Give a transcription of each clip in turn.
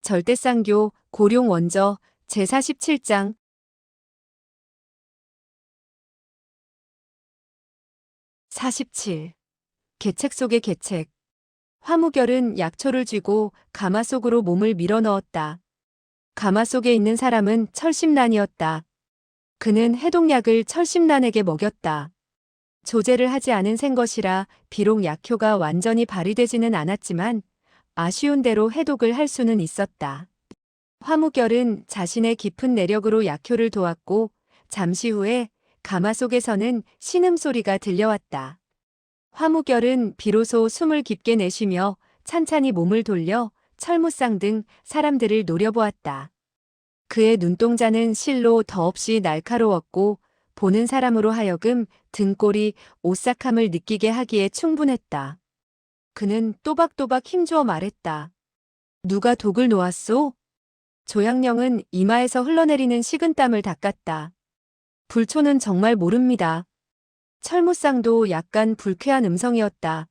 절대쌍교 고룡원저 제47장 47. 계책 속의 계책. 화무결은 약초를 쥐고 가마 속으로 몸을 밀어넣었다. 가마 속에 있는 사람은 철심란이었다. 그는 해독약을 철심란에게 먹였다. 조제를 하지 않은 생것이라 비록 약효가 완전히 발휘되지는 않았지만 아쉬운 대로 해독을 할 수는 있었다. 화무결은 자신의 깊은 내력으로 약효를 도왔고 잠시 후에 가마 속에서는 신음소리가 들려왔다. 화무결은 비로소 숨을 깊게 내쉬며 찬찬히 몸을 돌려 철무상 등 사람들을 노려보았다. 그의 눈동자는 실로 더없이 날카로웠고 보는 사람으로 하여금 등골이 오싹함을 느끼게 하기에 충분했다. 그는 또박또박 힘주어 말했다. 누가 독을 놓았소? 조양령은 이마에서 흘러내리는 식은땀을 닦았다. 불초는 정말 모릅니다. 철무상도 약간 불쾌한 음성이었다.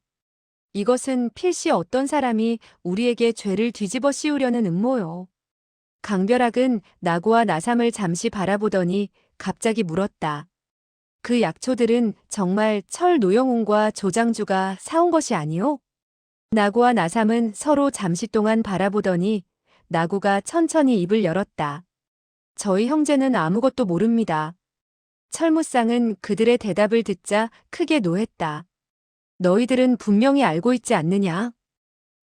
이것은 필시 어떤 사람이 우리에게 죄를 뒤집어 씌우려는 음모요. 강별학은 나구와 나삼을 잠시 바라보더니 갑자기 물었다. 그 약초들은 정말 철 노영웅과 조장주가 사온 것이 아니오? 나구와 나삼은 서로 잠시 동안 바라보더니 나구가 천천히 입을 열었다. 저희 형제는 아무것도 모릅니다. 철무상은 그들의 대답을 듣자 크게 노했다. 너희들은 분명히 알고 있지 않느냐?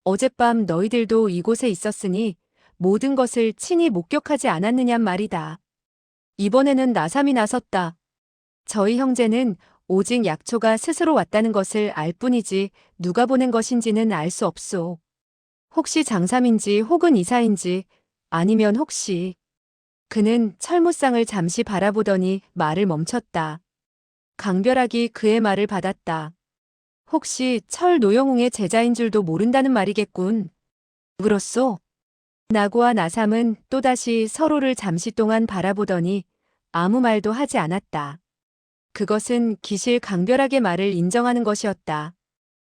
어젯밤 너희들도 이곳에 있었으니 모든 것을 친히 목격하지 않았느냔 말이다. 이번에는 나삼이 나섰다. 저희 형제는 오직 약초가 스스로 왔다는 것을 알 뿐이지 누가 보낸 것인지는 알 수 없소. 혹시 장삼인지 혹은 이사인지 아니면 혹시. 그는 철무상을 잠시 바라보더니 말을 멈췄다. 강별학이 그의 말을 받았다. 혹시 철 노영웅의 제자인 줄도 모른다는 말이겠군. 그렇소? 나구와 나삼은 또다시 서로를 잠시 동안 바라보더니 아무 말도 하지 않았다. 그것은 기실 강별학의 말을 인정하는 것이었다.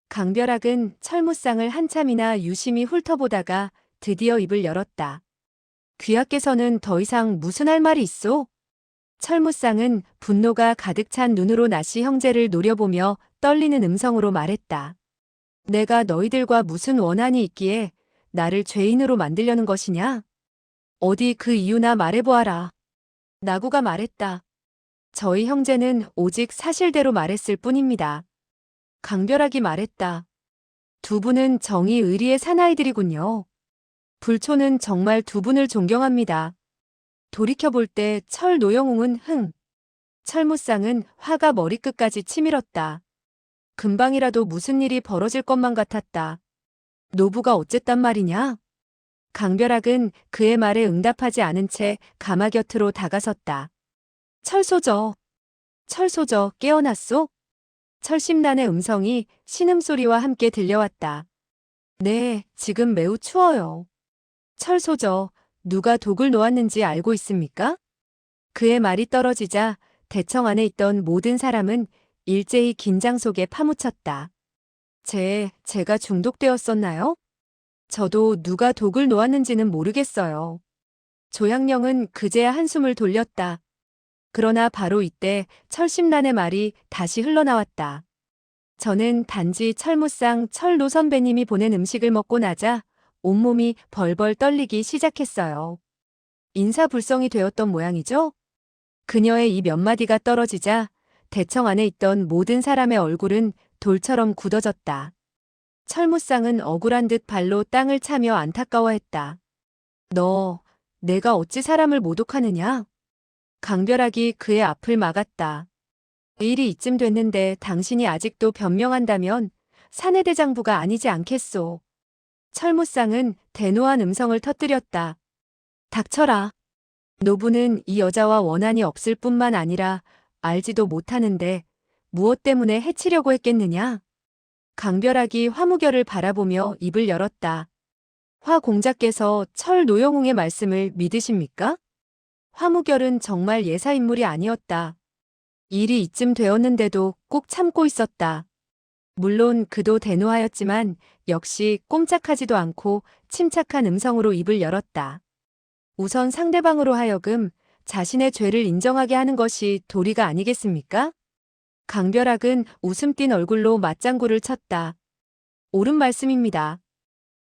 강별학은 철무상을 한참이나 유심히 훑어보다가 드디어 입을 열었다. 귀하께서는 더 이상 무슨 할 말이 있소? 철무상은 분노가 가득 찬 눈으로 나씨 형제를 노려보며 떨리는 음성으로 말했다. 내가 너희들과 무슨 원한이 있기에 나를 죄인으로 만들려는 것이냐? 어디 그 이유나 말해보아라. 나구가 말했다. 저희 형제는 오직 사실대로 말했을 뿐입니다. 강별학이 말했다. 두 분은 정의 의리의 사나이들이군요. 불초는 정말 두 분을 존경합니다. 돌이켜볼 때 철 노영웅은 철무상은 화가 머리끝까지 치밀었다. 금방이라도 무슨 일이 벌어질 것만 같았다. 노부가 어쨌단 말이냐? 강별학은 그의 말에 응답하지 않은 채 가마 곁으로 다가섰다. 철소저, 철소저 깨어났소? 철심란의 음성이 신음소리와 함께 들려왔다. 네, 지금 매우 추워요. 철소저, 누가 독을 놓았는지 알고 있습니까? 그의 말이 떨어지자 대청 안에 있던 모든 사람은 일제히 긴장 속에 파묻혔다. 제가 중독되었었나요? 저도 누가 독을 놓았는지는 모르겠어요. 조양령은 그제야 한숨을 돌렸다. 그러나 바로 이때 철심란의 말이 다시 흘러나왔다. 저는 단지 철무상 철노 선배님이 보낸 음식을 먹고 나자 온몸이 벌벌 떨리기 시작했어요. 인사불성이 되었던 모양이죠? 그녀의 이 몇 마디가 떨어지자 대청 안에 있던 모든 사람의 얼굴은 돌처럼 굳어졌다. 철무상은 억울한 듯 발로 땅을 차며 안타까워했다. 내가 어찌 사람을 모독하느냐? 강별학이 그의 앞을 막았다. 일이 이쯤 됐는데 당신이 아직도 변명한다면 사내대장부가 아니지 않겠소. 철무상은 대노한 음성을 터뜨렸다. 닥쳐라. 노부는 이 여자와 원한이 없을 뿐만 아니라 알지도 못하는데 무엇 때문에 해치려고 했겠느냐? 강별학이 화무결을 바라보며 입을 열었다. 화 공자께서 철 노영웅의 말씀을 믿으십니까? 화무결은 정말 예사인물이 아니었다. 일이 이쯤 되었는데도 꼭 참고 있었다. 물론 그도 대노하였지만 역시 꼼짝하지도 않고 침착한 음성으로 입을 열었다. 우선 상대방으로 하여금 자신의 죄를 인정하게 하는 것이 도리가 아니겠습니까? 강별학은 웃음 띤 얼굴로 맞장구를 쳤다. 옳은 말씀입니다.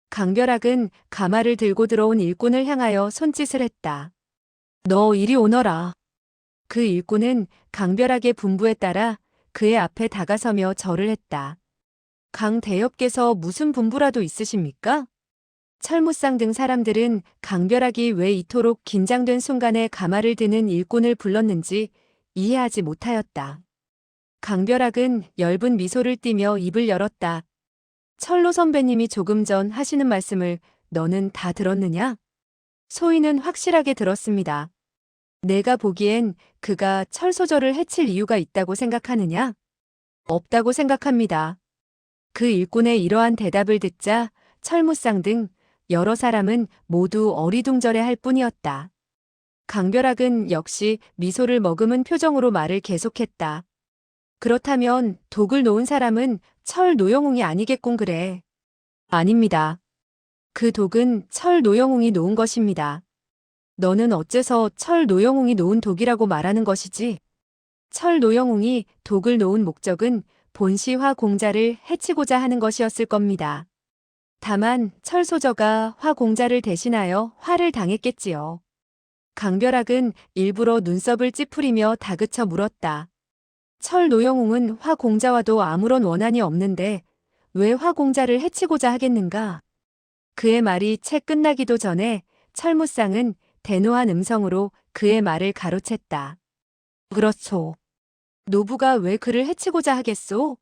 강별학은 가마를 들고 들어온 일꾼을 향하여 손짓을 했다. 너 이리 오너라. 그 일꾼은 강별학의 분부에 따라 그의 앞에 다가서며 절을 했다. 강 대엽께서 무슨 분부라도 있으십니까? 철무상 등 사람들은 강별학이 왜 이토록 긴장된 순간에 가마를 드는 일꾼을 불렀는지 이해하지 못하였다. 강별학은 엷은 미소를 띠며 입을 열었다. 철로 선배님이 조금 전 하시는 말씀을 너는 다 들었느냐? 소희는 확실하게 들었습니다. 내가 보기엔 그가 철소저를 해칠 이유가 있다고 생각하느냐? 없다고 생각합니다. 그 일꾼의 이러한 대답을 듣자 철무상 등 여러 사람은 모두 어리둥절해 할 뿐이었다. 강별학은 역시 미소를 머금은 표정으로 말을 계속했다. 그렇다면 독을 놓은 사람은 철 노영웅이 아니겠군 그래. 아닙니다. 그 독은 철 노영웅이 놓은 것입니다. 너는 어째서 철 노영웅이 놓은 독이라고 말하는 것이지? 철 노영웅이 독을 놓은 목적은 본시화 공자를 해치고자 하는 것이었을 겁니다. 다만 철소저가 화 공자를 대신하여 화를 당했겠지요. 강별학은 일부러 눈썹을 찌푸리며 다그쳐 물었다. 철 노영웅은 화 공자와도 아무런 원한이 없는데 왜 화 공자를 해치고자 하겠는가? 그의 말이 채 끝나기도 전에 철무상은 대노한 음성으로 그의 말을 가로챘다. 그렇소. 노부가 왜 그를 해치고자 하겠소?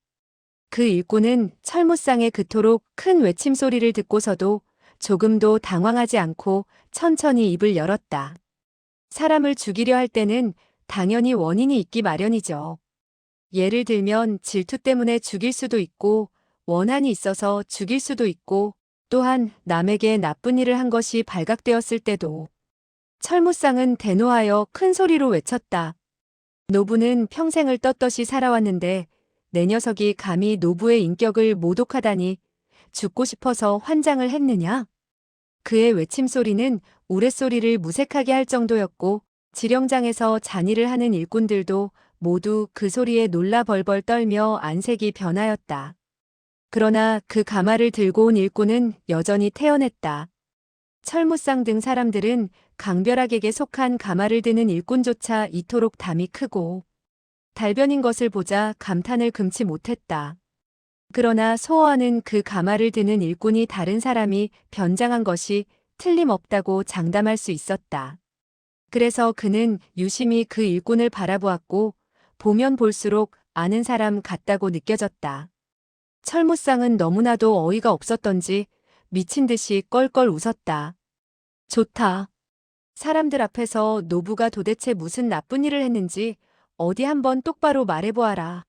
그 일꾼은 철무상의 그토록 큰 외침 소리를 듣고서도 조금도 당황하지 않고 천천히 입을 열었다. 사람을 죽이려 할 때는 당연히 원인이 있기 마련이죠. 예를 들면 질투 때문에 죽일 수도 있고 원한이 있어서 죽일 수도 있고 또한 남에게 나쁜 일을 한 것이 발각되었을 때도. 철무상은 대노하여 큰 소리로 외쳤다. 노부는 평생을 떳떳이 살아왔는데 내 녀석이 감히 노부의 인격을 모독하다니 죽고 싶어서 환장을 했느냐? 그의 외침소리는 우레소리를 무색하게 할 정도였고 지령장에서 잔일을 하는 일꾼들도 모두 그 소리에 놀라 벌벌 떨며 안색이 변하였다. 그러나 그 가마를 들고 온 일꾼은 여전히 태연했다. 철무상 등 사람들은 강별학에게 속한 가마를 드는 일꾼조차 이토록 담이 크고 달변인 것을 보자 감탄을 금치 못했다. 그러나 소호하는 그 가마를 드는 일꾼이 다른 사람이 변장한 것이 틀림없다고 장담할 수 있었다. 그래서 그는 유심히 그 일꾼을 바라보았고 보면 볼수록 아는 사람 같다고 느껴졌다. 철무상은 너무나도 어이가 없었던지 미친 듯이 껄껄 웃었다. 좋다. 사람들 앞에서 노부가 도대체 무슨 나쁜 일을 했는지 어디 한번 똑바로 말해보아라.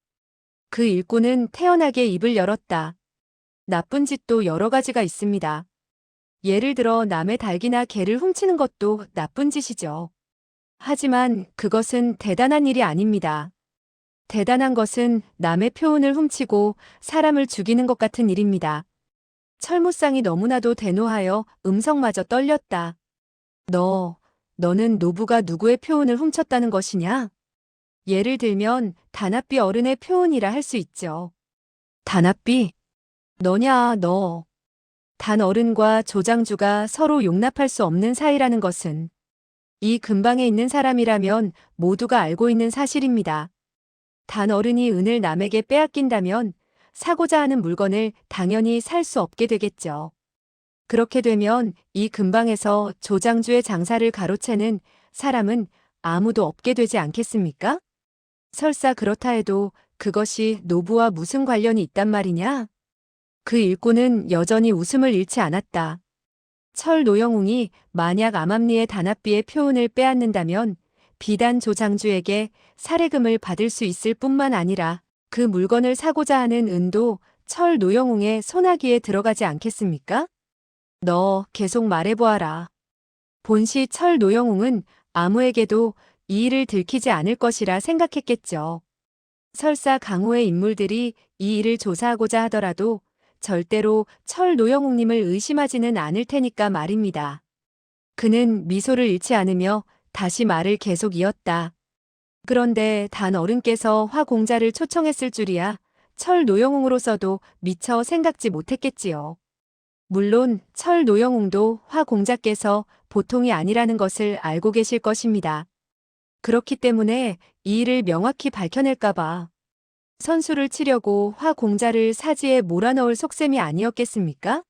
그 일꾼은 태연하게 입을 열었다. 나쁜 짓도 여러 가지가 있습니다. 예를 들어 남의 닭이나 개를 훔치는 것도 나쁜 짓이죠. 하지만 그것은 대단한 일이 아닙니다. 대단한 것은 남의 표운을 훔치고 사람을 죽이는 것 같은 일입니다. 철무상이 너무나도 대노하여 음성마저 떨렸다. 너는 노부가 누구의 표운을 훔쳤다는 것이냐? 예를 들면 단합비 어른의 표운이라 할 수 있죠. 단합비? 너냐 너. 단 어른과 조장주가 서로 용납할 수 없는 사이라는 것은 이 근방에 있는 사람이라면 모두가 알고 있는 사실입니다. 단 어른이 은을 남에게 빼앗긴다면 사고자 하는 물건을 당연히 살 수 없게 되겠죠. 그렇게 되면 이 근방에서 조장주의 장사를 가로채는 사람은 아무도 없게 되지 않겠습니까? 설사 그렇다 해도 그것이 노부와 무슨 관련이 있단 말이냐? 그 일꾼은 여전히 웃음을 잃지 않았다. 철 노영웅이 만약 암암리의 단합비의 표운을 빼앗는다면 비단 조장주에게 살해금을 받을 수 있을 뿐만 아니라 그 물건을 사고자 하는 은도 철 노영웅의 손아귀에 들어가지 않겠습니까? 너 계속 말해보아라. 본시 철 노영웅은 아무에게도 이 일을 들키지 않을 것이라 생각했겠죠. 설사 강호의 인물들이 이 일을 조사하고자 하더라도 절대로 철 노영웅님을 의심하지는 않을 테니까 말입니다. 그는 미소를 잃지 않으며 다시 말을 계속 이었다. 그런데 단 어른께서 화 공자를 초청했을 줄이야 철 노영웅으로서도 미처 생각지 못했겠지요. 물론 철 노영웅도 화 공자께서 보통이 아니라는 것을 알고 계실 것입니다. 그렇기 때문에 이 일을 명확히 밝혀낼까봐 선수를 치려고 화 공자를 사지에 몰아넣을 속셈이 아니었겠습니까?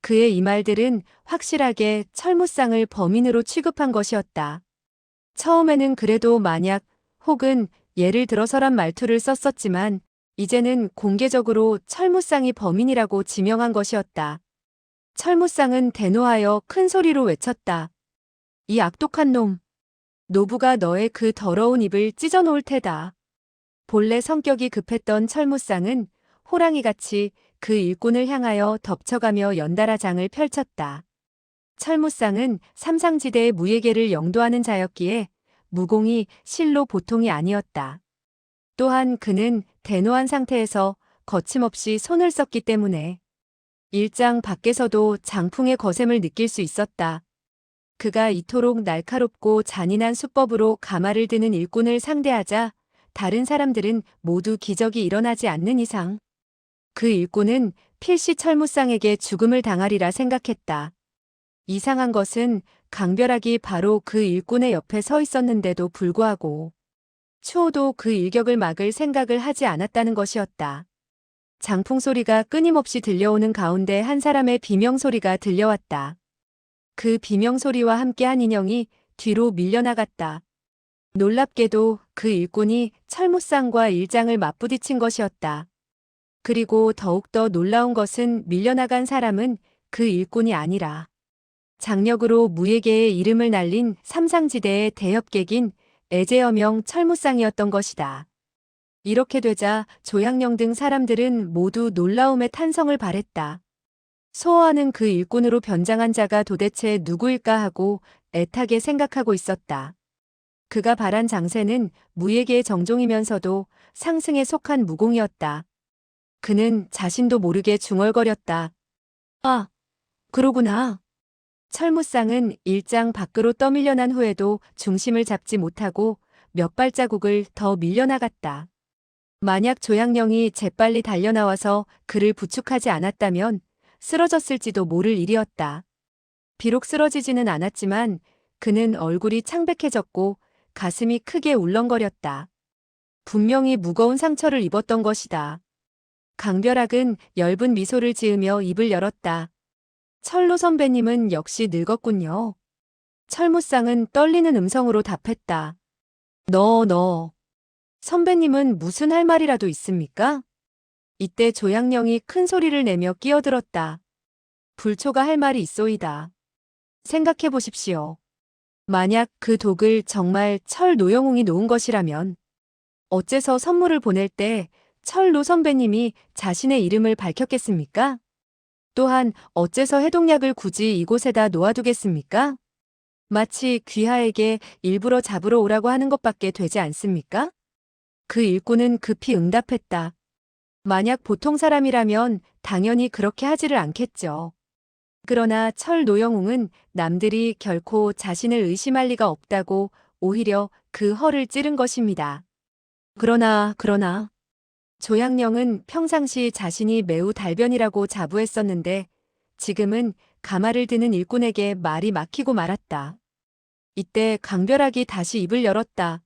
그의 이 말들은 확실하게 철무쌍을 범인으로 취급한 것이었다. 처음에는 그래도 만약 혹은 예를 들어서란 말투를 썼었지만 이제는 공개적으로 철무쌍이 범인이라고 지명한 것이었다. 철무쌍은 대노하여 큰 소리로 외쳤다. 이 악독한 놈! 노부가 너의 그 더러운 입을 찢어놓을 테다. 본래 성격이 급했던 철무쌍은 호랑이같이 그 일꾼을 향하여 덮쳐가며 연달아 장을 펼쳤다. 철무쌍은 삼상지대의 무예계를 영도하는 자였기에 무공이 실로 보통이 아니었다. 또한 그는 대노한 상태에서 거침없이 손을 썼기 때문에 일장 밖에서도 장풍의 거셈을 느낄 수 있었다. 그가 이토록 날카롭고 잔인한 수법으로 가마를 드는 일꾼을 상대하자 다른 사람들은 모두 기적이 일어나지 않는 이상 그 일꾼은 필시 철무쌍에게 죽음을 당하리라 생각했다. 이상한 것은 강별학이 바로 그 일꾼의 옆에 서 있었는데도 불구하고 추호도 그 일격을 막을 생각을 하지 않았다는 것이었다. 장풍 소리가 끊임없이 들려오는 가운데 한 사람의 비명소리가 들려왔다. 그 비명소리와 함께 한 인형이 뒤로 밀려나갔다. 놀랍게도 그 일꾼이 철무쌍과 일장을 맞부딪힌 것이었다. 그리고 더욱더 놀라운 것은 밀려나간 사람은 그 일꾼이 아니라 장력으로 무예계의 이름을 날린 삼상지대의 대협객인 애제여명 철무쌍이었던 것이다. 이렇게 되자 조양령 등 사람들은 모두 놀라움에 탄성을 발했다. 소호하는 그 일꾼으로 변장한 자가 도대체 누구일까 하고 애타게 생각하고 있었다. 그가 발한 장세는 무예계의 정종이면서도 상승에 속한 무공이었다. 그는 자신도 모르게 중얼거렸다. 아, 그러구나. 철무쌍은 일장 밖으로 떠밀려난 후에도 중심을 잡지 못하고 몇 발자국을 더 밀려나갔다. 만약 조양령이 재빨리 달려나와서 그를 부축하지 않았다면 쓰러졌을지도 모를 일이었다. 비록 쓰러지지는 않았지만 그는 얼굴이 창백해졌고 가슴이 크게 울렁거렸다. 분명히 무거운 상처를 입었던 것이다. 강별학은 엷은 미소를 지으며 입을 열었다. 철로 선배님은 역시 늙었군요. 철무쌍은 떨리는 음성으로 답했다. 너. 선배님은 무슨 할 말이라도 있습니까? 이때 조양령이 큰 소리를 내며 끼어들었다. 불초가 할 말이 있소이다. 생각해 보십시오. 만약 그 독을 정말 철 노영웅이 놓은 것이라면 어째서 선물을 보낼 때 철로 선배님이 자신의 이름을 밝혔겠습니까? 또한 어째서 해독약을 굳이 이곳에다 놓아두겠습니까? 마치 귀하에게 일부러 잡으러 오라고 하는 것밖에 되지 않습니까? 그 일꾼은 급히 응답했다. 만약 보통 사람이라면 당연히 그렇게 하지를 않겠죠. 그러나 철 노영웅은 남들이 결코 자신을 의심할 리가 없다고 오히려 그 허를 찌른 것입니다. 그러나 조양령은 평상시 자신이 매우 달변이라고 자부했었는데 지금은 가마를 드는 일꾼에게 말이 막히고 말았다. 이때 강별학이 다시 입을 열었다.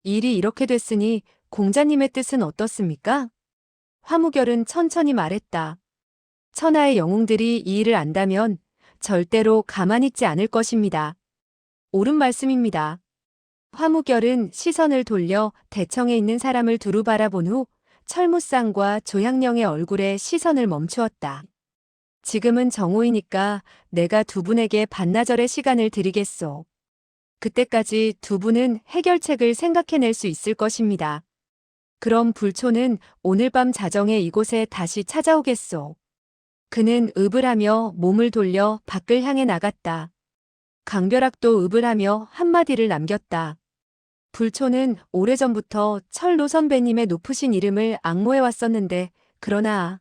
일이 이렇게 됐으니 공자님의 뜻은 어떻습니까? 화무결은 천천히 말했다. 천하의 영웅들이 이 일을 안다면 절대로 가만히 있지 않을 것입니다. 옳은 말씀입니다. 화무결은 시선을 돌려 대청에 있는 사람을 두루 바라본 후 철무쌍과 조양령의 얼굴에 시선을 멈추었다. 지금은 정오이니까 내가 두 분에게 반나절의 시간을 드리겠소. 그때까지 두 분은 해결책을 생각해낼 수 있을 것입니다. 그럼 불초는 오늘 밤 자정에 이곳에 다시 찾아오겠소. 그는 읍을 하며 몸을 돌려 밖을 향해 나갔다. 강별학도 읍을 하며 한마디를 남겼다. 불초는 오래전부터 철로 선배님의 높으신 이름을 앙모해 왔었는데, 그러나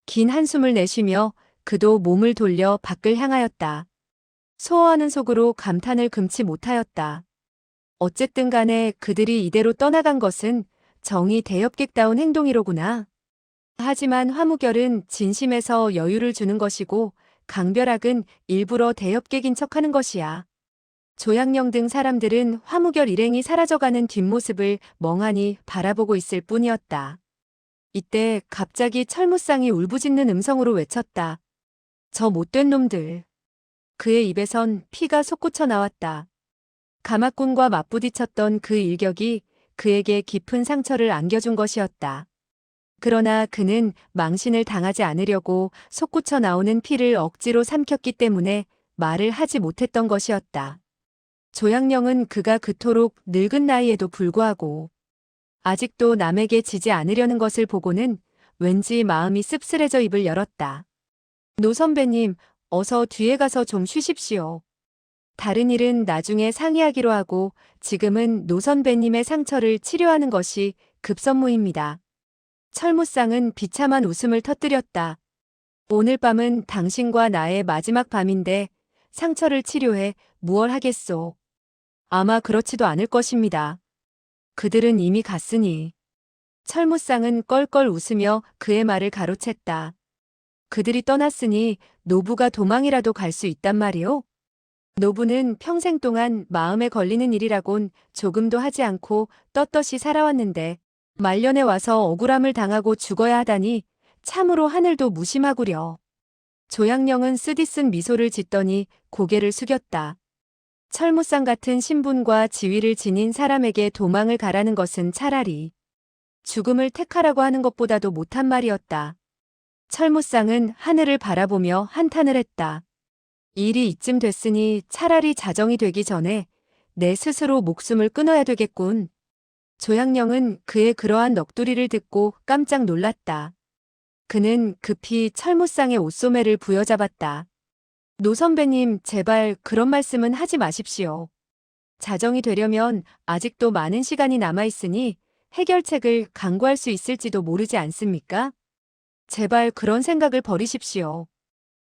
긴 한숨을 내쉬며 그도 몸을 돌려 밖을 향하였다. 소호하는 속으로 감탄을 금치 못하였다. 어쨌든 간에 그들이 이대로 떠나간 것은 정이 대엽객다운 행동이로구나. 하지만 화무결은 진심에서 여유를 주는 것이고 강별학은 일부러 대엽객인 척하는 것이야. 조양령 등 사람들은 화무결 일행이 사라져가는 뒷모습을 멍하니 바라보고 있을 뿐이었다. 이때 갑자기 철무상이 울부짖는 음성으로 외쳤다. 저 못된 놈들. 그의 입에선 피가 솟구쳐 나왔다. 가마꾼과 맞부딪혔던 그 일격이 그에게 깊은 상처를 안겨준 것이었다. 그러나 그는 망신을 당하지 않으려고 솟구쳐 나오는 피를 억지로 삼켰기 때문에 말을 하지 못했던 것이었다. 조양령은 그가 그토록 늙은 나이에도 불구하고 아직도 남에게 지지 않으려는 것을 보고는 왠지 마음이 씁쓸해져 입을 열었다. 노 선배님, 어서 뒤에 가서 좀 쉬십시오. 다른 일은 나중에 상의하기로 하고 지금은 노 선배님의 상처를 치료하는 것이 급선무입니다. 철무상은 비참한 웃음을 터뜨렸다. 오늘 밤은 당신과 나의 마지막 밤인데 상처를 치료해 무얼 하겠소. 아마 그렇지도 않을 것입니다. 그들은 이미 갔으니. 철무상은 껄껄 웃으며 그의 말을 가로챘다. 그들이 떠났으니 노부가 도망이라도 갈 수 있단 말이오? 노부는 평생 동안 마음에 걸리는 일이라곤 조금도 하지 않고 떳떳이 살아왔는데 말년에 와서 억울함을 당하고 죽어야 하다니 참으로 하늘도 무심하구려. 조양령은 쓰디쓴 미소를 짓더니 고개를 숙였다. 철무상 같은 신분과 지위를 지닌 사람에게 도망을 가라는 것은 차라리 죽음을 택하라고 하는 것보다도 못한 말이었다. 철무상은 하늘을 바라보며 한탄을 했다. 일이 이쯤 됐으니 차라리 자정이 되기 전에 내 스스로 목숨을 끊어야 되겠군. 조양령은 그의 그러한 넋두리를 듣고 깜짝 놀랐다. 그는 급히 철무상의 옷소매를 부여잡았다. 노 선배님, 제발 그런 말씀은 하지 마십시오. 자정이 되려면 아직도 많은 시간이 남아있으니 해결책을 강구할 수 있을지도 모르지 않습니까? 제발 그런 생각을 버리십시오.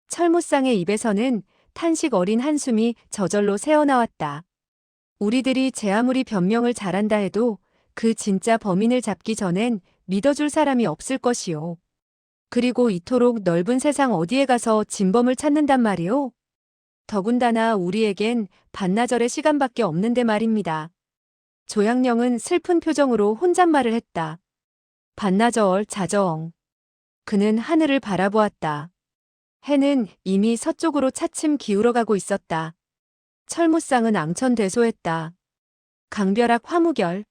철무상의 입에서는 탄식 어린 한숨이 저절로 새어나왔다. 우리들이 제 아무리 변명을 잘한다 해도 그 진짜 범인을 잡기 전엔 믿어줄 사람이 없을 것이오. 그리고 이토록 넓은 세상 어디에 가서 진범을 찾는단 말이오? 더군다나 우리에겐 반나절의 시간밖에 없는데 말입니다. 조양령은 슬픈 표정으로 혼잣말을 했다. 반나절, 자정. 그는 하늘을 바라보았다. 해는 이미 서쪽으로 차츰 기울어가고 있었다. 철무상은 앙천대소했다. 강별학 화무결.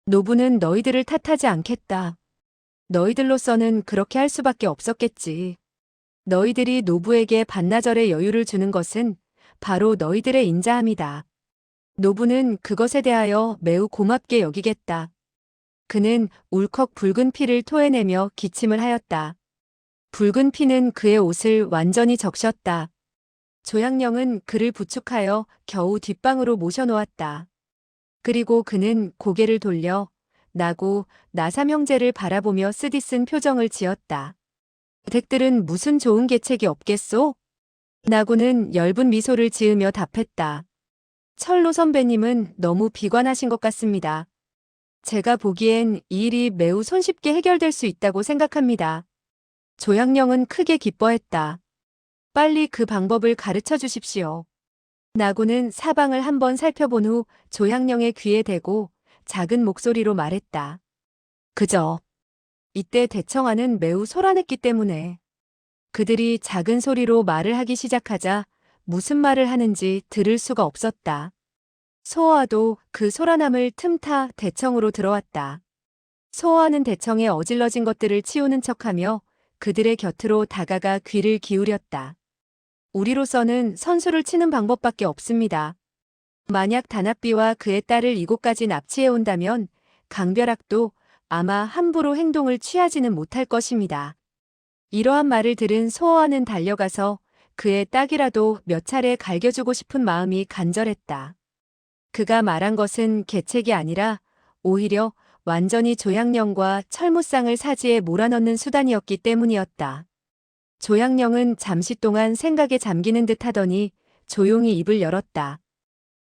노부는 너희들을 탓하지 않겠다. 너희들로서는 그렇게 할 수밖에 없었겠지. 너희들이 노부에게 반나절의 여유를 주는 것은 바로 너희들의 인자함이다. 노부는 그것에 대하여 매우 고맙게 여기겠다. 그는 울컥 붉은 피를 토해내며 기침을 하였다. 붉은 피는 그의 옷을 완전히 적셨다. 조양령은 그를 부축하여 겨우 뒷방으로 모셔놓았다. 그리고 그는 고개를 돌려 나고 나삼 형제를 바라보며 쓰디쓴 표정을 지었다. 댁들은 무슨 좋은 계책이 없겠소? 나고는 엷은 미소를 지으며 답했다. 철로 선배님은 너무 비관하신 것 같습니다. 제가 보기엔 이 일이 매우 손쉽게 해결될 수 있다고 생각합니다. 조양령은 크게 기뻐했다. 빨리 그 방법을 가르쳐 주십시오. 나고는 사방을 한번 살펴본 후 조양령의 귀에 대고 작은 목소리로 말했다. 그저 이때 대청하는 매우 소란했기 때문에 그들이 작은 소리로 말을 하기 시작하자 무슨 말을 하는지 들을 수가 없었다. 소호아도 그 소란함을 틈타 대청으로 들어왔다. 소호아는 대청에 어질러진 것들을 치우는 척하며 그들의 곁으로 다가가 귀를 기울였다. 우리로서는 선수를 치는 방법밖에 없습니다. 만약 다나비와 그의 딸을 이곳까지 납치해 온다면 강별학도 아마 함부로 행동을 취하지는 못할 것입니다. 이러한 말을 들은 소호아는 달려가서 그의 딱이라도 몇 차례 갈겨주고 싶은 마음이 간절했다. 그가 말한 것은 계책이 아니라 오히려 완전히 조양령과 철무상을 사지에 몰아넣는 수단이었기 때문이었다. 조양령은 잠시 동안 생각에 잠기는 듯 하더니 조용히 입을 열었다.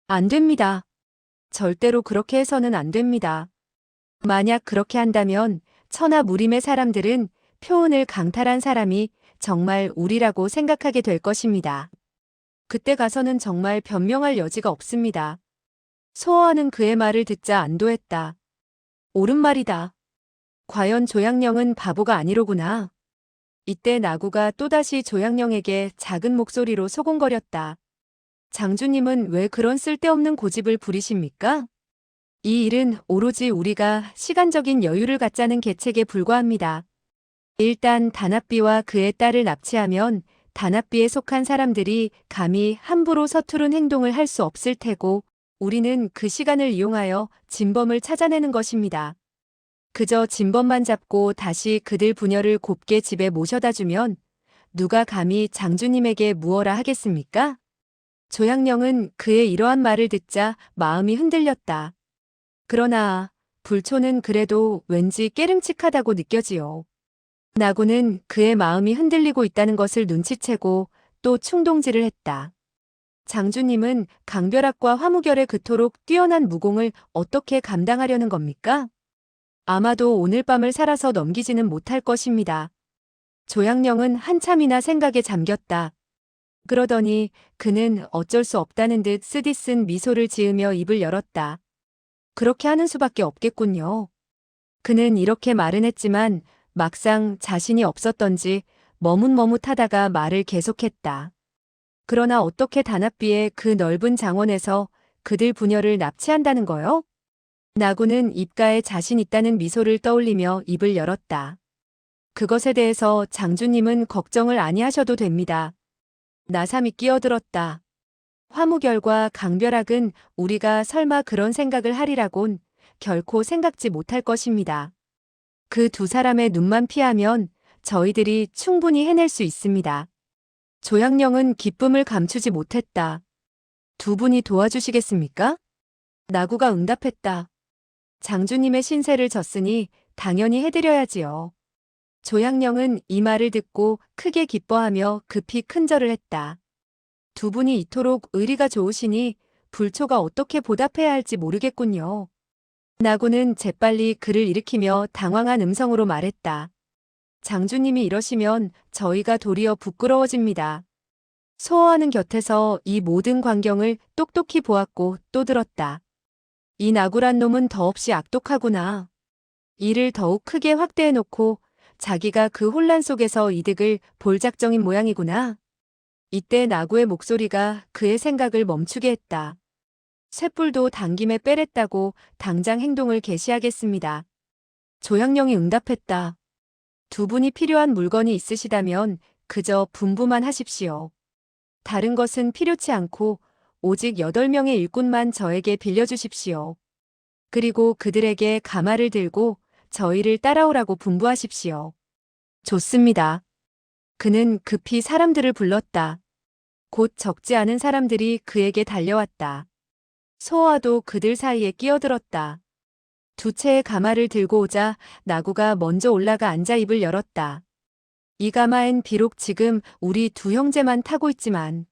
안 됩니다. 절대로 그렇게 해서는 안 됩니다. 만약 그렇게 한다면 천하무림의 사람들은 표은을 강탈한 사람이 정말 우리라고 생각하게 될 것입니다. 그때 가서는 정말 변명할 여지가 없습니다. 소어하는 그의 말을 듣자 안도했다. 옳은 말이다. 과연 조양령은 바보가 아니로구나. 이때 나구가 또다시 조양령에게 작은 목소리로 소곤거렸다. 장주님은 왜 그런 쓸데없는 고집을 부리십니까? 이 일은 오로지 우리가 시간적인 여유를 갖자는 계책에 불과합니다. 일단 다나비와 그의 딸을 납치하면 다나비에 속한 사람들이 감히 함부로 서투른 행동을 할 수 없을 테고 우리는 그 시간을 이용하여 진범을 찾아내는 것입니다. 그저 진범만 잡고 다시 그들 부녀를 곱게 집에 모셔다 주면 누가 감히 장주님에게 무엇라 하겠습니까? 조양령은 그의 이러한 말을 듣자 마음이 흔들렸다. 그러나 불초는 그래도 왠지 깨름칙하다고 느껴지요. 나구는 그의 마음이 흔들리고 있다는 것을 눈치채고 또 충동질을 했다. 장주님은 강벼락과 화무결에 그토록 뛰어난 무공을 어떻게 감당하려는 겁니까? 아마도 오늘 밤을 살아서 넘기지는 못할 것입니다. 조양령은 한참이나 생각에 잠겼다. 그러더니 그는 어쩔 수 없다는 듯 쓰디쓴 미소를 지으며 입을 열었다. 그렇게 하는 수밖에 없겠군요. 그는 이렇게 말은 했지만 막상 자신이 없었던지 머뭇머뭇하다가 말을 계속했다. 그러나 어떻게 다나비의 그 넓은 장원에서 그들 부녀를 납치한다는 거요? 나구는 입가에 자신 있다는 미소를 떠올리며 입을 열었다. 그것에 대해서 장주님은 걱정을 아니하셔도 됩니다. 나삼이 끼어들었다. 화무결과 강벼락은 우리가 설마 그런 생각을 하리라곤 결코 생각지 못할 것입니다. 그 두 사람의 눈만 피하면 저희들이 충분히 해낼 수 있습니다. 조양령은 기쁨을 감추지 못했다. 두 분이 도와주시겠습니까? 나구가 응답했다. 장주님의 신세를 졌으니 당연히 해드려야지요. 조양령은 이 말을 듣고 크게 기뻐하며 급히 큰절을 했다. 두 분이 이토록 의리가 좋으시니 불초가 어떻게 보답해야 할지 모르겠군요. 나구는 재빨리 그를 일으키며 당황한 음성으로 말했다. 장주님이 이러시면 저희가 도리어 부끄러워집니다. 소어하는 곁에서 이 모든 광경을 똑똑히 보았고 또 들었다. 이 나구란 놈은 더없이 악독하구나. 이를 더욱 크게 확대해놓고 자기가 그 혼란 속에서 이득을 볼 작정인 모양이구나. 이때 나구의 목소리가 그의 생각을 멈추게 했다. 쇳불도 당김에 빼랬다고 당장 행동을 개시하겠습니다. 조양령이 응답했다. 두 분이 필요한 물건이 있으시다면 그저 분부만 하십시오. 다른 것은 필요치 않고 오직 8명의 일꾼만 저에게 빌려주십시오. 그리고 그들에게 가마를 들고 저희를 따라오라고 분부하십시오. 좋습니다. 그는 급히 사람들을 불렀다. 곧 적지 않은 사람들이 그에게 달려왔다. 소어와도 그들 사이에 끼어들었다. 두 채의 가마를 들고 오자 나구가 먼저 올라가 앉아 입을 열었다. 이 가마엔 비록 지금 우리 두 형제만 타고 있지만